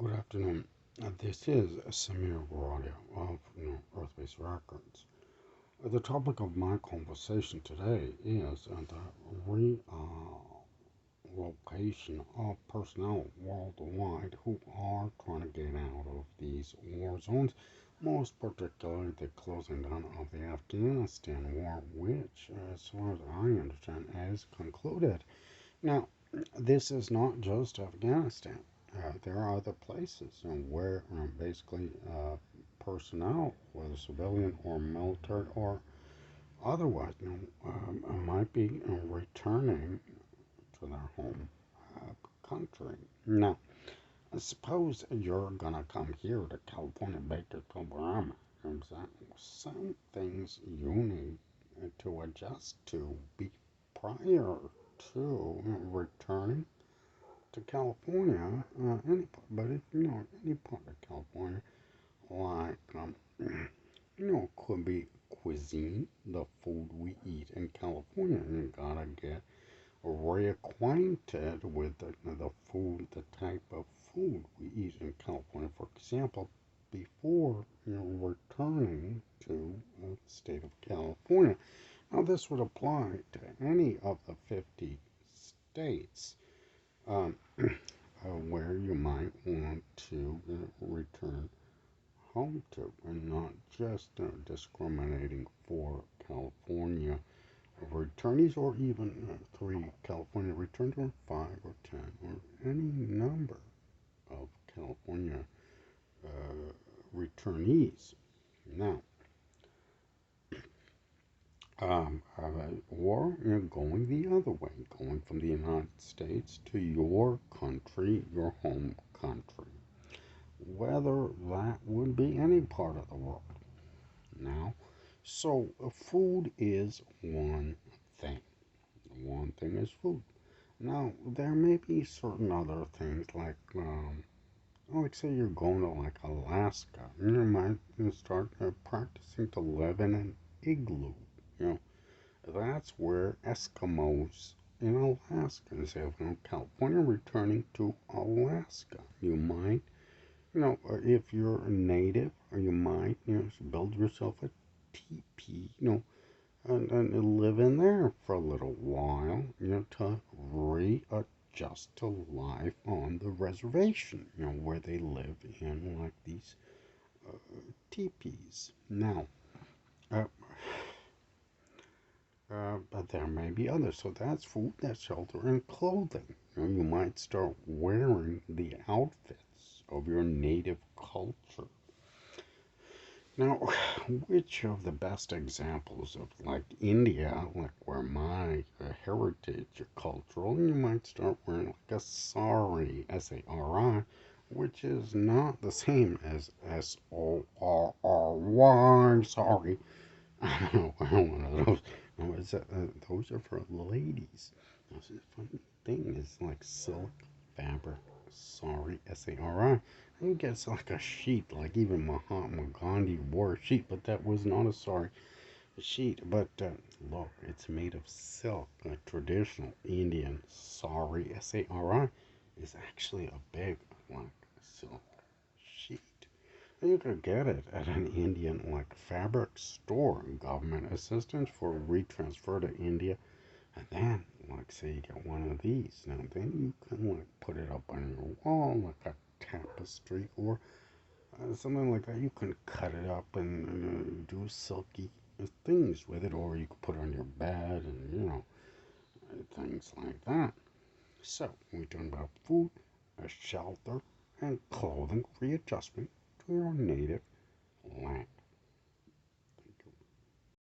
Good afternoon. This is Samir Baradia of Earth-Based Records. The topic of my conversation today is the relocation of personnel worldwide who are trying to get out of these war zones, most particularly the closing down of the Afghanistan war, which, as far as I understand, has concluded. Now, this is not just Afghanistan. There are other places where basically personnel, whether civilian or military or otherwise, might be returning to their home country. Now, suppose you're gonna come here to California, Baker to where I'm at. Some things you need to adjust to be prior to returning to California, but if any part of California, like it could be cuisine, the food we eat in California. You gotta get reacquainted with the food, the type of food we eat in California. For example, before returning to the state of California. Now, this would apply to any of the 50 states. Where you might want to return home to, and not just discriminating for California returnees, or even three California returns, or 5 or 10, or any number of California returnees. Now, or you're going the other way, going from the United States to your country, your home country, whether that would be any part of the world. Now, so food is one thing. One thing is food. Now, there may be certain other things like say you're going to like Alaska, you might start practicing to live in an igloo. You know, that's where Eskimos in Alaska, instead of California, returning to Alaska. You might, if you're a native, or you might, build yourself a teepee, and live in there for a little while, to readjust to life on the reservation, where they live in like these teepees. Now, uh, but there may be others. So that's food, that's shelter, and clothing. You might start wearing the outfits of your native culture. Now, which of the best examples of like India, like where my heritage cultural, you might start wearing like a sari, S-A-R-I, which is not the same as S-O-R-R-Y, sorry. I don't know one of those. No, those are for ladies. That's the funny thing is like silk, fabric, sari, S-A-R-I. I guess like a sheet, like even Mahatma Gandhi wore a sheet, but that was not a sari sheet. But look, it's made of silk. A traditional Indian sari, S-A-R-I, is actually a big like silk sheet. You could get it at an Indian like fabric store, government assistance for retransfer to India, and then like say you get one of these. Now then you can like put it up on your wall like a tapestry, or something like that. You can cut it up and do silky things with it, or you could put it on your bed, and things like that. So we talking about food, shelter, and clothing readjustment to your native land.